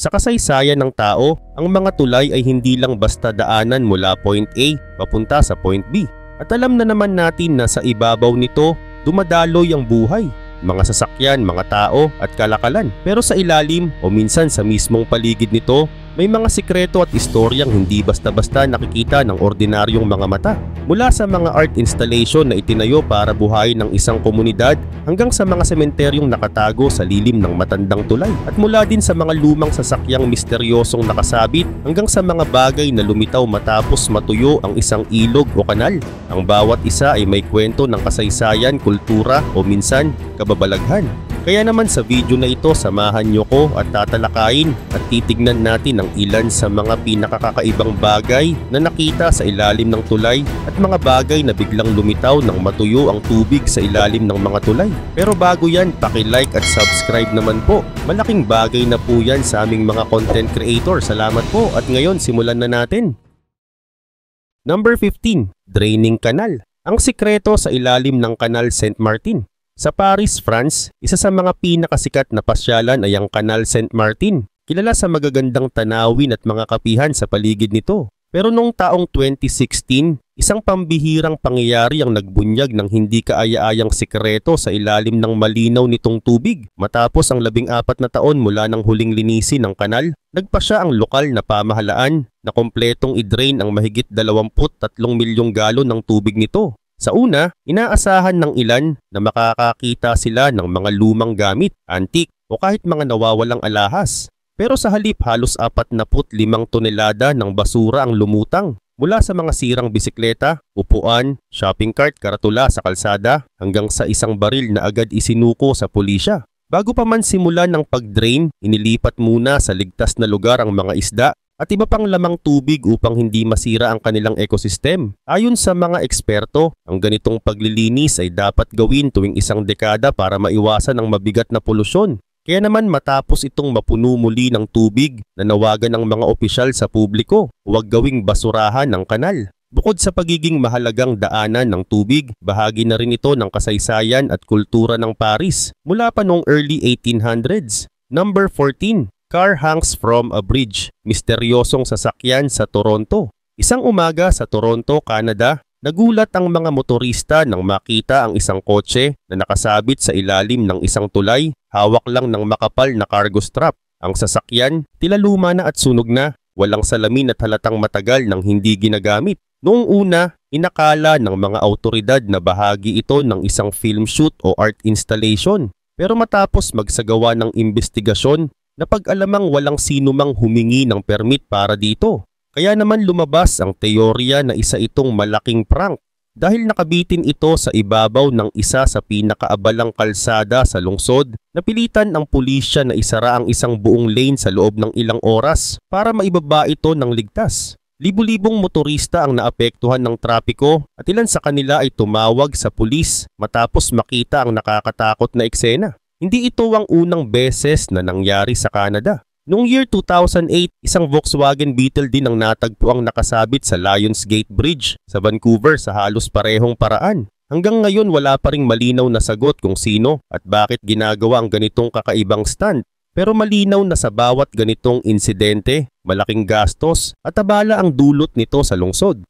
Sa kasaysayan ng tao, ang mga tulay ay hindi lang basta daanan mula point A papunta sa point B. At alam na naman natin na sa ibabaw nito, dumadaloy ang buhay, mga sasakyan, mga tao at kalakalan. Pero sa ilalim o minsan sa mismong paligid nito, may mga sikreto at istoryang hindi basta-basta nakikita ng ordinaryong mga mata. Mula sa mga art installation na itinayo para buhayin ng isang komunidad hanggang sa mga sementeryong nakatago sa lilim ng matandang tulay. At mula din sa mga lumang sasakyang misteryosong nakasabit hanggang sa mga bagay na lumitaw matapos matuyo ang isang ilog o kanal. Ang bawat isa ay may kwento ng kasaysayan, kultura o minsan kababalaghan. Kaya naman sa video na ito, samahan nyo ko at tatalakayin at titignan natin ang ilan sa mga pinakakakaibang bagay na nakita sa ilalim ng tulay at mga bagay na biglang lumitaw nang matuyo ang tubig sa ilalim ng mga tulay. Pero bago yan, paki-like at subscribe naman po. Malaking bagay na po yan sa aming mga content creator. Salamat po at ngayon simulan na natin. Number 15. Draining Canal. Ang sikreto sa ilalim ng Canal Saint-Martin. Sa Paris, France, isa sa mga pinakasikat na pasyalan ay ang Canal Saint-Martin, kilala sa magagandang tanawin at mga kapihan sa paligid nito. Pero noong taong 2016, isang pambihirang pangyayari ang nagbunyag ng hindi kaaya-ayang sikreto sa ilalim ng malinaw nitong tubig. Matapos ang 14 na taon mula ng huling linisin ng kanal, nagpasya ang lokal na pamahalaan na kompletong i-drain ang mahigit 23 milyong galon ng tubig nito. Sa una, inaasahan ng ilan na makakakita sila ng mga lumang gamit, antik o kahit mga nawawalang alahas. Pero sa halip halos 45 tonelada ng basura ang lumutang mula sa mga sirang bisikleta, upuan, shopping cart, karatula sa kalsada hanggang sa isang baril na agad isinuko sa pulisya. Bago pa man simulan ng pag-drain, inilipat muna sa ligtas na lugar ang mga isda at iba pang lamang tubig upang hindi masira ang kanilang ekosistem. Ayon sa mga eksperto, ang ganitong paglilinis ay dapat gawin tuwing isang dekada para maiwasan ang mabigat na polusyon. Kaya naman matapos itong mapuno muli ng tubig, nanawagan ng mga opisyal sa publiko, huwag gawing basurahan ng kanal. Bukod sa pagiging mahalagang daanan ng tubig, bahagi na rin ito ng kasaysayan at kultura ng Paris mula pa noong early 1800s. Number 14. Car hangs from a bridge. Misteryosong sasakyan sa Toronto. Isang umaga sa Toronto, Canada, nagulat ang mga motorista nang makita ang isang kotse na nakasabit sa ilalim ng isang tulay, hawak lang ng makapal na cargo strap. Ang sasakyan, tila luma na at sunog na, walang salamin at halatang matagal nang hindi ginagamit. Noong una, inakala ng mga awtoridad na bahagi ito ng isang film shoot o art installation. Pero matapos magsagawa ng investigasyon, napag-alamang walang sino mang humingi ng permit para dito. Kaya naman lumabas ang teorya na isa itong malaking prank dahil nakabitin ito sa ibabaw ng isa sa pinakaabalang kalsada sa lungsod. Napilitan ang pulisya na isara ang isang buong lane sa loob ng ilang oras para maibaba ito ng ligtas. Libu-libong motorista ang naapektuhan ng trapiko at ilan sa kanila ay tumawag sa pulis matapos makita ang nakakatakot na eksena. Hindi ito ang unang beses na nangyari sa Canada. Noong year 2008, isang Volkswagen Beetle din ang natagpo ang nakasabit sa Lionsgate Bridge sa Vancouver sa halos parehong paraan. Hanggang ngayon wala pa ring malinaw na sagot kung sino at bakit ginagawa ang ganitong kakaibang stunt. Pero malinaw na sa bawat ganitong insidente, malaking gastos at abala ang dulot nito sa lungsod.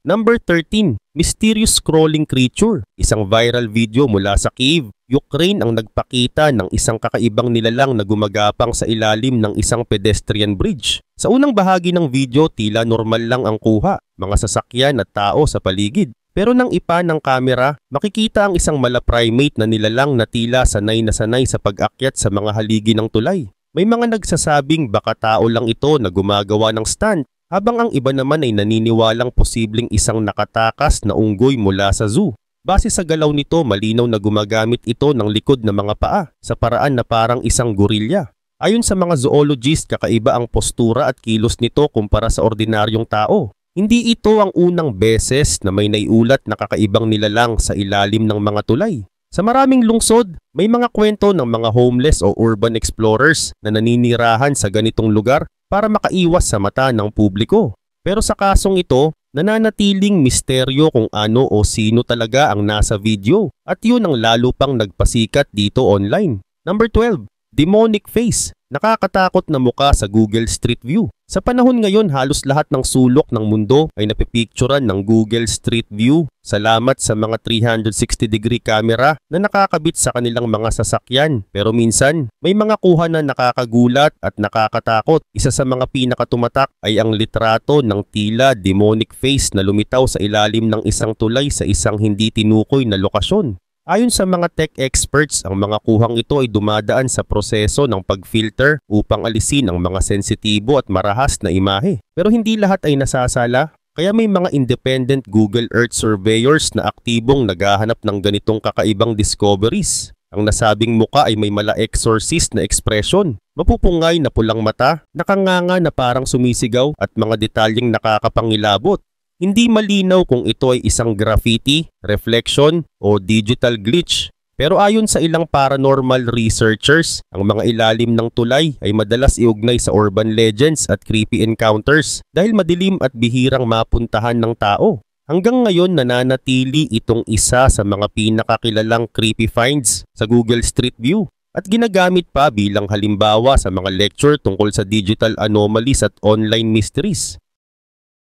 Number 13. Mysterious Crawling Creature. Isang viral video mula sa Kyiv, Ukraine ang nagpakita ng isang kakaibang nilalang na gumagapang sa ilalim ng isang pedestrian bridge. Sa unang bahagi ng video, tila normal lang ang kuha, mga sasakyan at tao sa paligid. Pero nang ipa ng kamera, makikita ang isang malaprimate na nilalang na tila sanay na sanay sa pag-akyat sa mga haligi ng tulay. May mga nagsasabing baka tao lang ito na gumagawa ng stunt, habang ang iba naman ay naniniwalang posibleng isang nakatakas na unggoy mula sa zoo. Base sa galaw nito, malinaw na gumagamit ito ng likod na mga paa sa paraan na parang isang gorilya. Ayon sa mga zoologist, kakaiba ang postura at kilos nito kumpara sa ordinaryong tao. Hindi ito ang unang beses na may naiulat na kakaibang nilalang sa ilalim ng mga tulay. Sa maraming lungsod, may mga kwento ng mga homeless o urban explorers na naninirahan sa ganitong lugar para makaiwas sa mata ng publiko. Pero sa kasong ito, nananatiling misteryo kung ano o sino talaga ang nasa video at yun ang lalo pang nagpasikat dito online. Number 12. Demonic face, nakakatakot na muka sa Google Street View. Sa panahon ngayon, halos lahat ng sulok ng mundo ay napipicturan ng Google Street View. Salamat sa mga 360-degree camera na nakakabit sa kanilang mga sasakyan. Pero minsan, may mga kuha na nakakagulat at nakakatakot. Isa sa mga pinakatumatak ay ang litrato ng tila demonic face na lumitaw sa ilalim ng isang tulay sa isang hindi tinukoy na lokasyon. Ayon sa mga tech experts, ang mga kuhang ito ay dumadaan sa proseso ng pag-filter upang alisin ang mga sensitibo at marahas na imahe. Pero hindi lahat ay nasasala, kaya may mga independent Google Earth surveyors na aktibong naghahanap ng ganitong kakaibang discoveries. Ang nasabing muka ay may mala-exorcist na ekspresyon, mapupungay na pulang mata, nakanganga na parang sumisigaw at mga detalyeng nakakapangilabot. Hindi malinaw kung ito ay isang graffiti, reflection o digital glitch. Pero ayon sa ilang paranormal researchers, ang mga ilalim ng tulay ay madalas iugnay sa urban legends at creepy encounters dahil madilim at bihirang mapuntahan ng tao. Hanggang ngayon nananatili itong isa sa mga pinakakilalang creepy finds sa Google Street View at ginagamit pa bilang halimbawa sa mga lecture tungkol sa digital anomalies at online mysteries.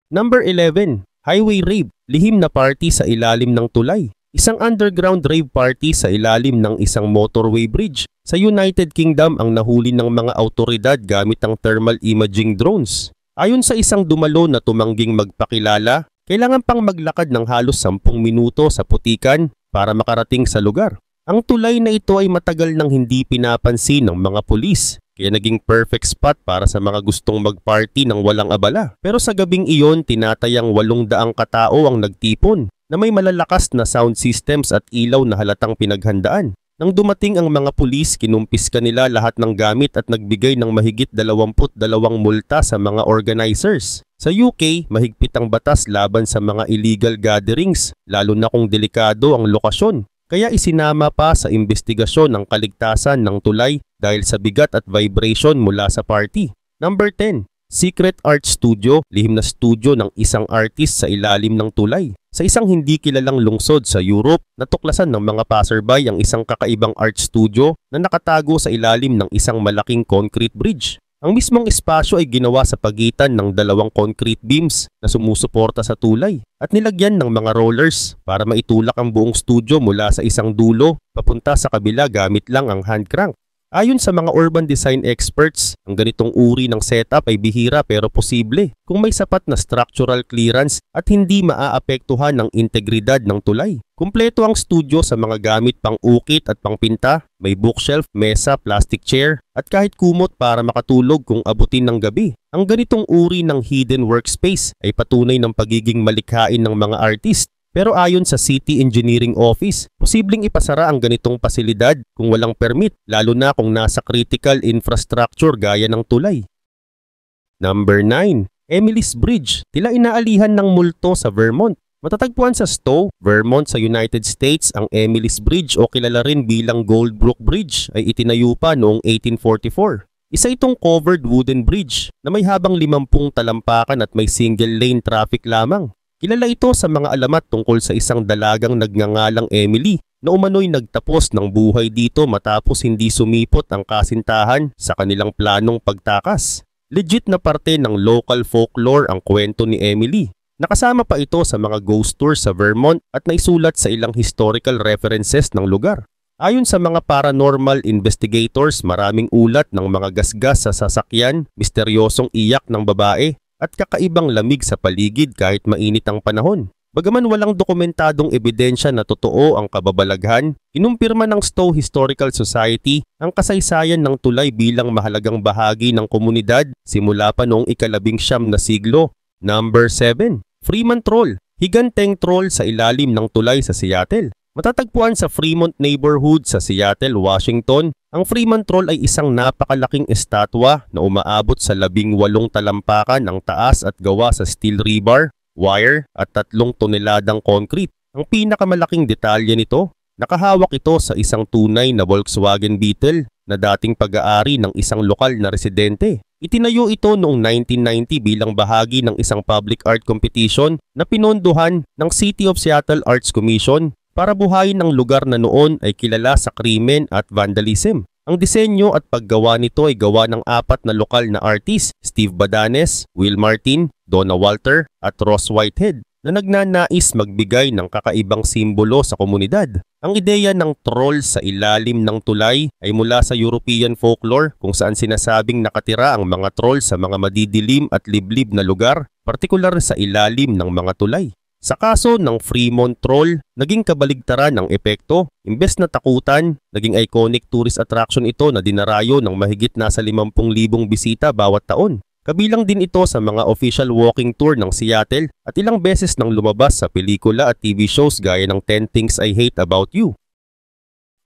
Number 11. Highway rave, lihim na party sa ilalim ng tulay. Isang underground rave party sa ilalim ng isang motorway bridge. Sa United Kingdom ang nahuli ng mga autoridad gamit ang thermal imaging drones. Ayon sa isang dumalo na tumangging magpakilala, kailangan pang maglakad ng halos 10 minuto sa putikan para makarating sa lugar. Ang tulay na ito ay matagal nang hindi pinapansin ng mga pulis. Kaya naging perfect spot para sa mga gustong mag-party ng walang abala. Pero sa gabing iyon, tinatayang 800 katao ang nagtipon na may malalakas na sound systems at ilaw na halatang pinaghandaan. Nang dumating ang mga pulis, kinumpiska nila lahat ng gamit at nagbigay ng mahigit 22 multa sa mga organizers. Sa UK, mahigpit ang batas laban sa mga illegal gatherings, lalo na kung delikado ang lokasyon. Kaya isinama pa sa investigasyon ang kaligtasan ng tulay dahil sa bigat at vibration mula sa party. Number 10. Secret Art Studio, lihim na studio ng isang artist sa ilalim ng tulay. Sa isang hindi kilalang lungsod sa Europe, natuklasan ng mga passerby ang isang kakaibang art studio na nakatago sa ilalim ng isang malaking concrete bridge. Ang mismong espasyo ay ginawa sa pagitan ng 2 concrete beams na sumusuporta sa tulay at nilagyan ng mga rollers para maitulak ang buong studio mula sa isang dulo papunta sa kabila gamit lang ang hand crank. Ayon sa mga urban design experts, ang ganitong uri ng setup ay bihira pero posible kung may sapat na structural clearance at hindi maaapektuhan ng integridad ng tulay. Kumpleto ang studio sa mga gamit pang ukit at pangpinta, may bookshelf, mesa, plastic chair at kahit kumot para makatulog kung abutin ng gabi. Ang ganitong uri ng hidden workspace ay patunay ng pagiging malikhain ng mga artist. Pero ayon sa City Engineering Office, posibleng ipasara ang ganitong pasilidad kung walang permit, lalo na kung nasa critical infrastructure gaya ng tulay. Number 9. Emily's Bridge, tila inaalihan ng multo sa Vermont. Matatagpuan sa Stowe, Vermont sa United States, ang Emily's Bridge o kilala rin bilang Goldbrook Bridge ay itinayo pa noong 1844. Isa itong covered wooden bridge na may habang 50 talampakan at may single lane traffic lamang. Kilala ito sa mga alamat tungkol sa isang dalagang nagngangalang Emily na umano'y nagtapos ng buhay dito matapos hindi sumipot ang kasintahan sa kanilang planong pagtakas. Legit na parte ng local folklore ang kwento ni Emily. Nakasama pa ito sa mga ghost tours sa Vermont at naisulat sa ilang historical references ng lugar. Ayon sa mga paranormal investigators, maraming ulat ng mga gasgas sa sasakyan, misteryosong iyak ng babae, at kakaibang lamig sa paligid kahit mainit ang panahon. Bagaman walang dokumentadong ebidensya na totoo ang kababalaghan, kinumpirma ng Stowe Historical Society ang kasaysayan ng tulay bilang mahalagang bahagi ng komunidad simula pa noong ika-19 na siglo. Number 7. Fremont Troll, higanteng troll sa ilalim ng tulay sa Seattle. Matatagpuan sa Fremont neighborhood sa Seattle, Washington, ang Fremont Troll ay isang napakalaking estatwa na umaabot sa 18 talampakan ang taas at gawa sa steel rebar, wire at 3 toneladang concrete. Ang pinakamalaking detalye nito, nakahawak ito sa isang tunay na Volkswagen Beetle na dating pag-aari ng isang lokal na residente. Itinayo ito noong 1990 bilang bahagi ng isang public art competition na pinondohan ng City of Seattle Arts Commission para buhayin ang lugar na noon ay kilala sa krimen at vandalism. Ang disenyo at paggawa nito ay gawa ng 4 na lokal na artist, Steve Badanes, Will Martin, Donna Walter at Ross Whitehead, na nagnanais magbigay ng kakaibang simbolo sa komunidad. Ang ideya ng troll sa ilalim ng tulay ay mula sa European folklore kung saan sinasabing nakatira ang mga troll sa mga madidilim at liblib na lugar, partikular sa ilalim ng mga tulay. Sa kaso ng Fremont Troll, naging kabaligtaran ang epekto. Imbes na takutan, naging iconic tourist attraction ito na dinarayo ng mahigit nasa 50,000 bisita bawat taon. Kabilang din ito sa mga official walking tour ng Seattle at ilang beses nang lumabas sa pelikula at TV shows gaya ng 10 Things I Hate About You.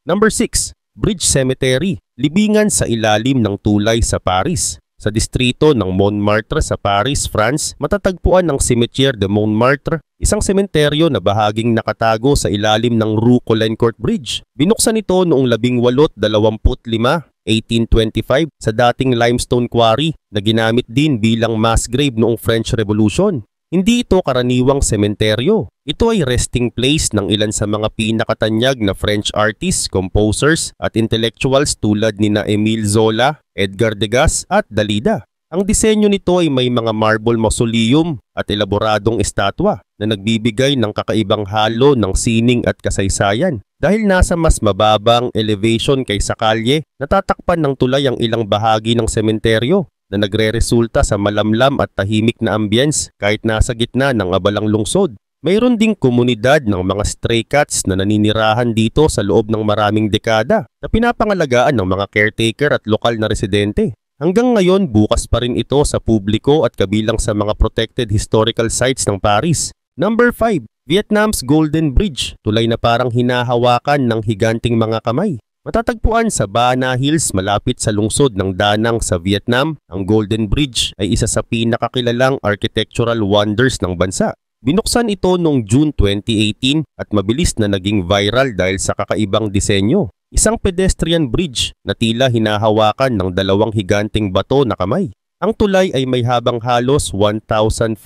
Number 6. Bridge Cemetery, libingan sa ilalim ng tulay sa Paris. Sa distrito ng Montmartre sa Paris, France, matatagpuan ang Cimetière de Montmartre, isang sementeryo na bahaging nakatago sa ilalim ng Rue Colincourt Bridge. Binuksan ito noong 1825 sa dating limestone quarry na ginamit din bilang mass grave noong French Revolution. Hindi ito karaniwang sementeryo. Ito ay resting place ng ilan sa mga pinakatanyag na French artists, composers at intellectuals tulad nina Émile Zola, Edgar Degas at Dalida. Ang disenyo nito ay may mga marble mausoleum at elaboradong estatwa na nagbibigay ng kakaibang halo ng sining at kasaysayan. Dahil nasa mas mababang elevation kaysa kalye, natatakpan ng tulay ang ilang bahagi ng sementeryo na nagre-resulta sa malamlam at tahimik na ambience kahit nasa gitna ng abalang lungsod. Mayroon ding komunidad ng mga stray cats na naninirahan dito sa loob ng maraming dekada na pinapangalagaan ng mga caretaker at lokal na residente. Hanggang ngayon, bukas pa rin ito sa publiko at kabilang sa mga protected historical sites ng Paris. Number 5. Vietnam's Golden Bridge, tulay na parang hinahawakan ng higanting mga kamay. Matatagpuan sa Ba Na Hills malapit sa lungsod ng Da Nang sa Vietnam, ang Golden Bridge ay isa sa pinakakilalang architectural wonders ng bansa. Binuksan ito noong June 2018 at mabilis na naging viral dahil sa kakaibang disenyo. Isang pedestrian bridge na tila hinahawakan ng 2 higanting bato na kamay. Ang tulay ay may habang halos 1,500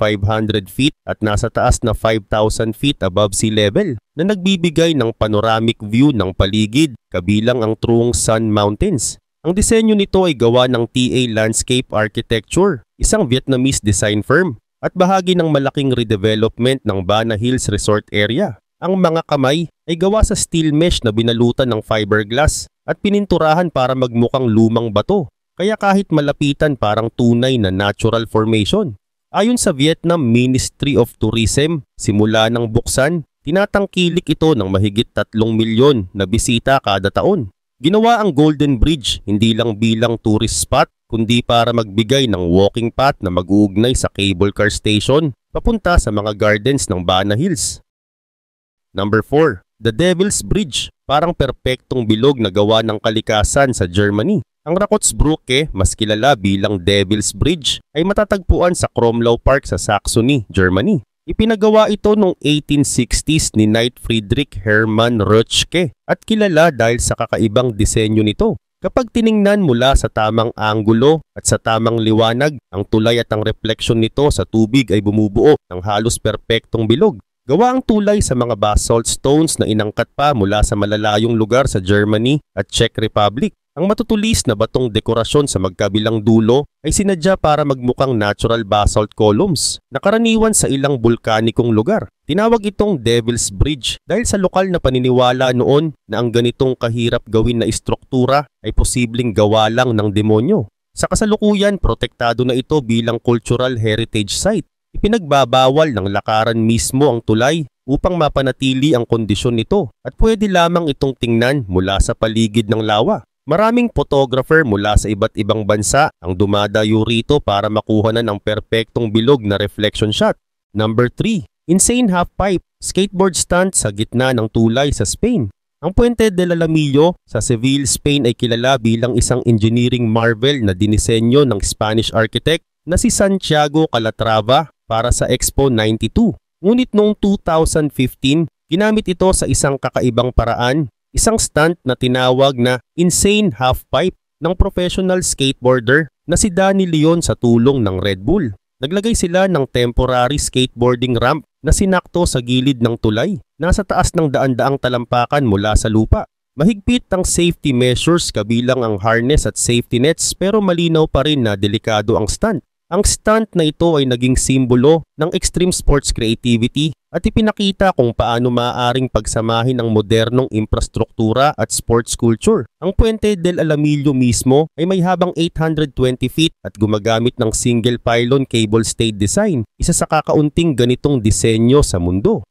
feet at nasa taas na 5,000 feet above sea level na nagbibigay ng panoramic view ng paligid kabilang ang Truong Son Mountains. Ang disenyo nito ay gawa ng TA Landscape Architecture, isang Vietnamese design firm, at bahagi ng malaking redevelopment ng Ba Na Hills Resort Area. Ang mga kamay ay gawa sa steel mesh na binalutan ng fiberglass at pininturahan para magmukhang lumang bato. Kaya kahit malapitan parang tunay na natural formation. Ayon sa Vietnam Ministry of Tourism, simula ng buksan, tinatangkilik ito ng mahigit 3 milyon na bisita kada taon. Ginawa ang Golden Bridge hindi lang bilang tourist spot, kundi para magbigay ng walking path na mag-uugnay sa cable car station papunta sa mga gardens ng Ba Na Hills. Number 4. The Devil's Bridge, parang perpektong bilog na gawa ng kalikasan sa Germany. Ang Rakotsbrücke, mas kilala bilang Devil's Bridge, ay matatagpuan sa Kromlau Park sa Saxony, Germany. Ipinagawa ito noong 1860s ni Knight Friedrich Hermann Rötschke at kilala dahil sa kakaibang disenyo nito. Kapag tiningnan mula sa tamang anggulo at sa tamang liwanag, ang tulay at ang refleksyon nito sa tubig ay bumubuo ng halos perpektong bilog. Gawa ang tulay sa mga basalt stones na inangkat pa mula sa malalayong lugar sa Germany at Czech Republic. Ang matutulis na batong dekorasyon sa magkabilang dulo ay sinadya para magmukhang natural basalt columns na karaniwan sa ilang bulkanikong lugar. Tinawag itong Devil's Bridge dahil sa lokal na paniniwala noon na ang ganitong kahirap gawin na istruktura ay posibleng gawa lang ng demonyo. Sa kasalukuyan, protektado na ito bilang cultural heritage site. Ipinagbabawal ng lakaran mismo ang tulay upang mapanatili ang kondisyon nito at pwede lamang itong tingnan mula sa paligid ng lawa. Maraming photographer mula sa iba't ibang bansa ang dumadayo rito para makuha na ng perpektong bilog na reflection shot. Number 3. Insane Half-Pipe, skateboard stunt sa gitna ng tulay sa Spain. Ang Puente de la Lamillo sa Seville, Spain ay kilala bilang isang engineering marvel na dinisenyo ng Spanish architect na si Santiago Calatrava para sa Expo 92. Ngunit noong 2015, ginamit ito sa isang kakaibang paraan. Isang stunt na tinawag na Insane Half-Pipe ng professional skateboarder na si Danny Leon sa tulong ng Red Bull. Naglagay sila ng temporary skateboarding ramp na sinakto sa gilid ng tulay, nasa taas ng daan-daang talampakan mula sa lupa. Mahigpit ang safety measures kabilang ang harness at safety nets pero malinaw pa rin na delikado ang stunt. Ang stunt na ito ay naging simbolo ng extreme sports creativity at ipinakita kung paano maaaring pagsamahin ang modernong infrastruktura at sports culture. Ang Puente del Alamillo mismo ay may habang 820 feet at gumagamit ng single pylon cable stayed design, isa sa kakaunting ganitong disenyo sa mundo.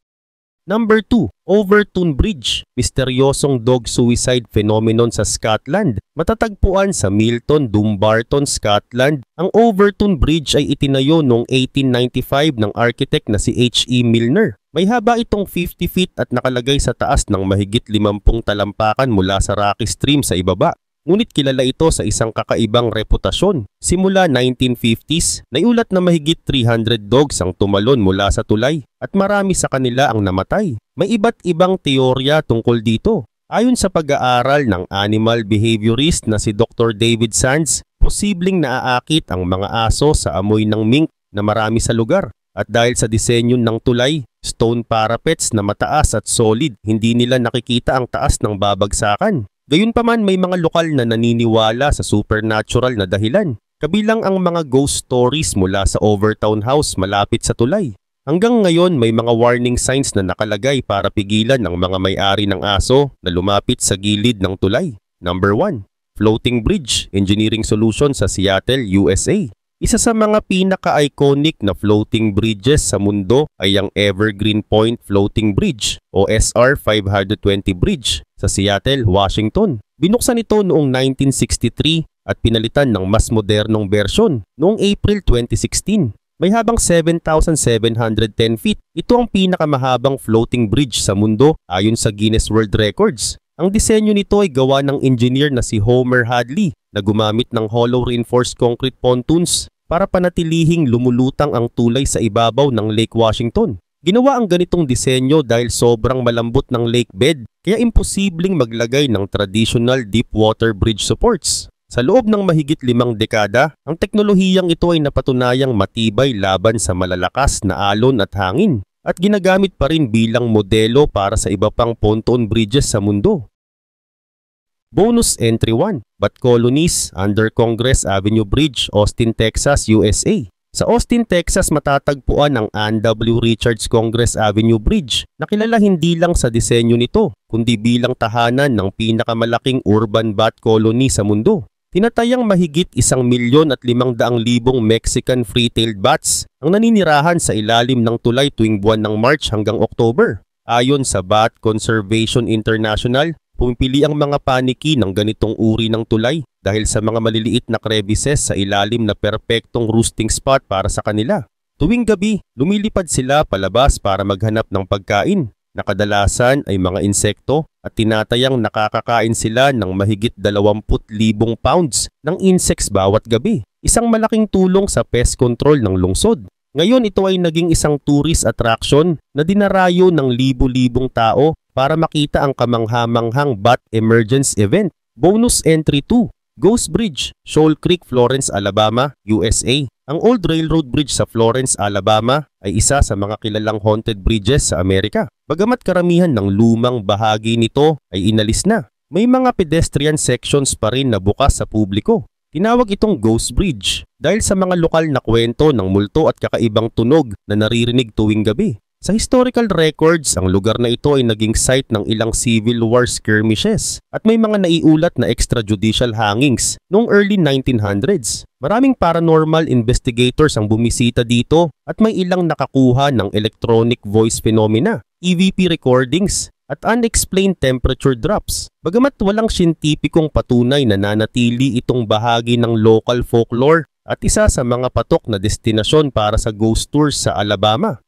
Number 2, Overtoun Bridge, misteryosong dog suicide phenomenon sa Scotland. Matatagpuan sa Milton, Dumbarton, Scotland. Ang Overtoun Bridge ay itinayo noong 1895 ng architect na si H.E. Milner. May haba itong 50 feet at nakalagay sa taas ng mahigit 50 talampakan mula sa Rocky Stream sa ibaba. Ngunit kilala ito sa isang kakaibang reputasyon. Simula 1950s, naiulat na mahigit 300 dogs ang tumalon mula sa tulay at marami sa kanila ang namatay. May iba't ibang teorya tungkol dito. Ayon sa pag-aaral ng animal behaviorist na si Dr. David Sands, posibleng naaakit ang mga aso sa amoy ng mink na marami sa lugar. At dahil sa disenyo ng tulay, stone parapets na mataas at solid, hindi nila nakikita ang taas ng babagsakan. Gayunpaman may mga lokal na naniniwala sa supernatural na dahilan, kabilang ang mga ghost stories mula sa Overtoun House malapit sa tulay. Hanggang ngayon may mga warning signs na nakalagay para pigilan ang mga may-ari ng aso na lumapit sa gilid ng tulay. Number 1. Floating Bridge Engineering Solution sa Seattle, USA. Isa sa mga pinaka-iconic na floating bridges sa mundo ay ang Evergreen Point Floating Bridge o SR 520 Bridge sa Seattle, Washington. Binuksan ito noong 1963 at pinalitan ng mas modernong bersyon noong April 2016. May habang 7,710 feet. Ito ang pinakamahabang floating bridge sa mundo ayon sa Guinness World Records. Ang disenyo nito ay gawa ng engineer na si Homer Hadley na gumamit ng hollow reinforced concrete pontoons para panatilihing lumulutang ang tulay sa ibabaw ng Lake Washington. Ginawa ang ganitong disenyo dahil sobrang malambot ng lake bed kaya imposibleng maglagay ng traditional deep water bridge supports. Sa loob ng mahigit 5 dekada, ang teknolohiyang ito ay napatunayang matibay laban sa malalakas na alon at hangin at ginagamit pa rin bilang modelo para sa iba pang pontoon bridges sa mundo. Bonus Entry 1, Bat Colonies under Congress Avenue Bridge, Austin, Texas, USA. Sa Austin, Texas matatagpuan ang Ann W. Richards Congress Avenue Bridge na kilala hindi lang sa disenyo nito kundi bilang tahanan ng pinakamalaking urban bat colony sa mundo. Tinatayang mahigit 1,500,000 Mexican free-tailed bats ang naninirahan sa ilalim ng tulay tuwing buwan ng March hanggang October. Ayon sa Bat Conservation International, pumipili ang mga paniki ng ganitong uri ng tulay dahil sa mga maliliit na crevices sa ilalim na perpektong roosting spot para sa kanila. Tuwing gabi, lumilipad sila palabas para maghanap ng pagkain na kadalasan ay mga insekto at tinatayang nakakakain sila ng mahigit 20,000 pounds ng insects bawat gabi. Isang malaking tulong sa pest control ng lungsod. Ngayon ito ay naging isang tourist attraction na dinarayo ng libu-libong tao para makita ang kamanghamanghang bat emergence event. Bonus Entry 2, Ghost Bridge, Shoal Creek, Florence, Alabama, USA. Ang Old Railroad Bridge sa Florence, Alabama ay isa sa mga kilalang haunted bridges sa Amerika. Bagamat karamihan ng lumang bahagi nito ay inalis na, may mga pedestrian sections pa rin na bukas sa publiko. Tinawag itong Ghost Bridge dahil sa mga lokal na kwento ng multo at kakaibang tunog na naririnig tuwing gabi. Sa historical records, ang lugar na ito ay naging site ng ilang Civil War skirmishes at may mga naiulat na extrajudicial hangings noong early 1900s. Maraming paranormal investigators ang bumisita dito at may ilang nakakuha ng electronic voice phenomena, EVP recordings at unexplained temperature drops. Bagamat walang siyentipikong patunay na nanatili itong bahagi ng local folklore at isa sa mga patok na destinasyon para sa ghost tours sa Alabama.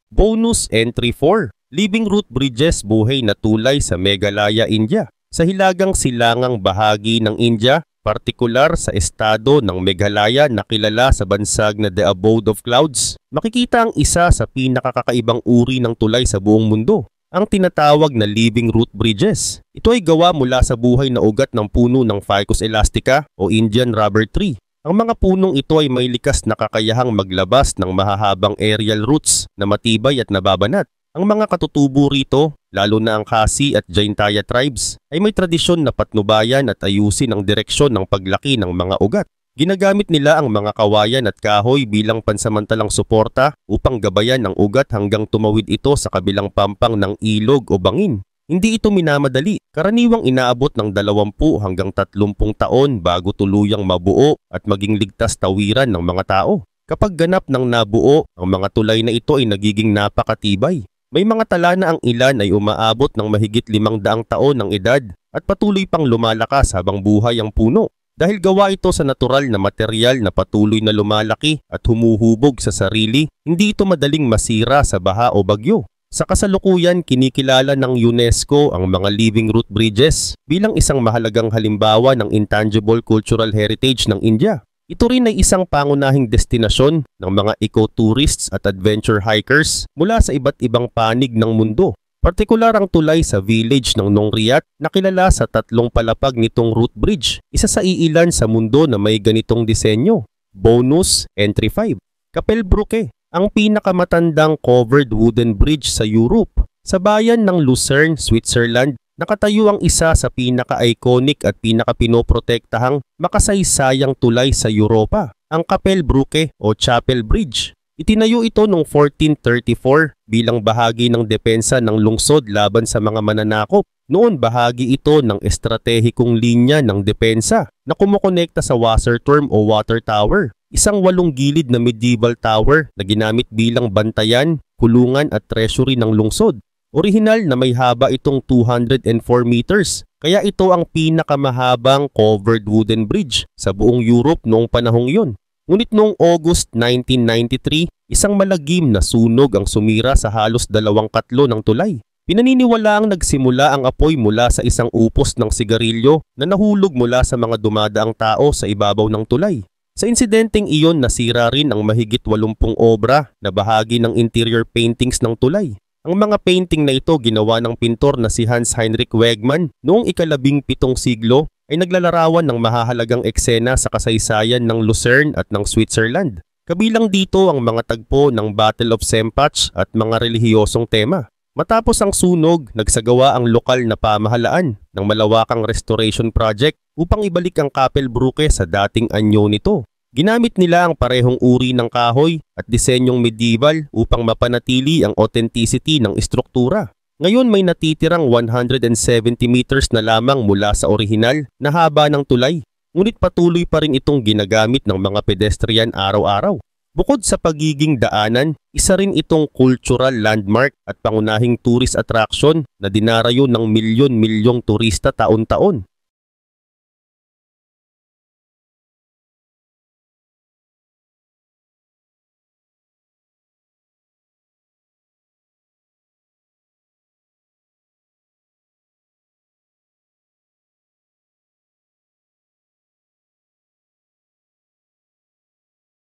Bonus Entry 4, Living Root Bridges, buhay na tulay sa Meghalaya, India. Sa hilagang silangang bahagi ng India, partikular sa estado ng Meghalaya na kilala sa bansag na The Abode of Clouds, makikita ang isa sa pinakakakaibang uri ng tulay sa buong mundo, ang tinatawag na Living Root Bridges. Ito ay gawa mula sa buhay na ugat ng puno ng Ficus elastica o Indian rubber tree. Ang mga punong ito ay may likas na kakayahang maglabas ng mahahabang aerial roots na matibay at nababanat. Ang mga katutubo rito, lalo na ang Khasi at Jaintaya tribes, ay may tradisyon na patnubayan at ayusin ang direksyon ng paglaki ng mga ugat. Ginagamit nila ang mga kawayan at kahoy bilang pansamantalang suporta upang gabayan ang ugat hanggang tumawid ito sa kabilang pampang ng ilog o bangin. Hindi ito minamadali, karaniwang inaabot ng 20 hanggang 30 taon bago tuluyang mabuo at maging ligtas tawiran ng mga tao. Kapag ganap ng nabuo, ang mga tulay na ito ay nagiging napakatibay. May mga tala na ang ilan ay umaabot ng mahigit 500 taon ng edad at patuloy pang lumalakas habang buhay ang puno. Dahil gawa ito sa natural na material na patuloy na lumalaki at humuhubog sa sarili, hindi ito madaling masira sa baha o bagyo. Sa kasalukuyan, kinikilala ng UNESCO ang mga living root bridges bilang isang mahalagang halimbawa ng intangible cultural heritage ng India. Ito rin ay isang pangunahing destinasyon ng mga eco-tourists at adventure hikers mula sa iba't ibang panig ng mundo. Partikular ang tulay sa village ng Nongriat na kilala sa 3 palapag nitong root bridge, isa sa iilan sa mundo na may ganitong disenyo. Bonus Entry 5. Kapellbrücke, ang pinakamatandang covered wooden bridge sa Europe. Sa bayan ng Lucerne, Switzerland, nakatayo ang isa sa pinaka-iconic at pinaka-pinoprotektahang makasaysayang tulay sa Europa, ang Kapellbrücke o Chapel Bridge. Itinayo ito noong 1434 bilang bahagi ng depensa ng lungsod laban sa mga mananakop. Noon bahagi ito ng estratehikong linya ng depensa na kumukonekta sa Wasserturm o Water Tower, isang 8 gilid na medieval tower na ginamit bilang bantayan, kulungan at treasury ng lungsod. Orihinal na may haba itong 204 meters, kaya ito ang pinakamahabang covered wooden bridge sa buong Europe noong panahong iyon. Ngunit noong August 1993, isang malagim na sunog ang sumira sa halos 2/3 ng tulay. Pinaniniwalaang nagsimula ang apoy mula sa isang upos ng sigarilyo na nahulog mula sa mga dumadaang tao sa ibabaw ng tulay. Sa insidenteng iyon, nasira rin ang mahigit 80 obra na bahagi ng interior paintings ng tulay. Ang mga painting na ito ginawa ng pintor na si Hans Heinrich Wegmann noong ika-17 siglo ay naglalarawan ng mahahalagang eksena sa kasaysayan ng Lucerne at ng Switzerland. Kabilang dito ang mga tagpo ng Battle of Sempach at mga relihiyosong tema. Matapos ang sunog, nagsagawa ang lokal na pamahalaan ng malawakang restoration project upang ibalik ang Kapellbrücke sa dating anyo nito. Ginamit nila ang parehong uri ng kahoy at disenyong medieval upang mapanatili ang authenticity ng istruktura. Ngayon may natitirang 170 meters na lamang mula sa orihinal na haba ng tulay, ngunit patuloy pa rin itong ginagamit ng mga pedestrian araw-araw. Bukod sa pagiging daanan, isa rin itong cultural landmark at pangunahing tourist attraction na dinarayo ng milyon-milyong turista taon-taon.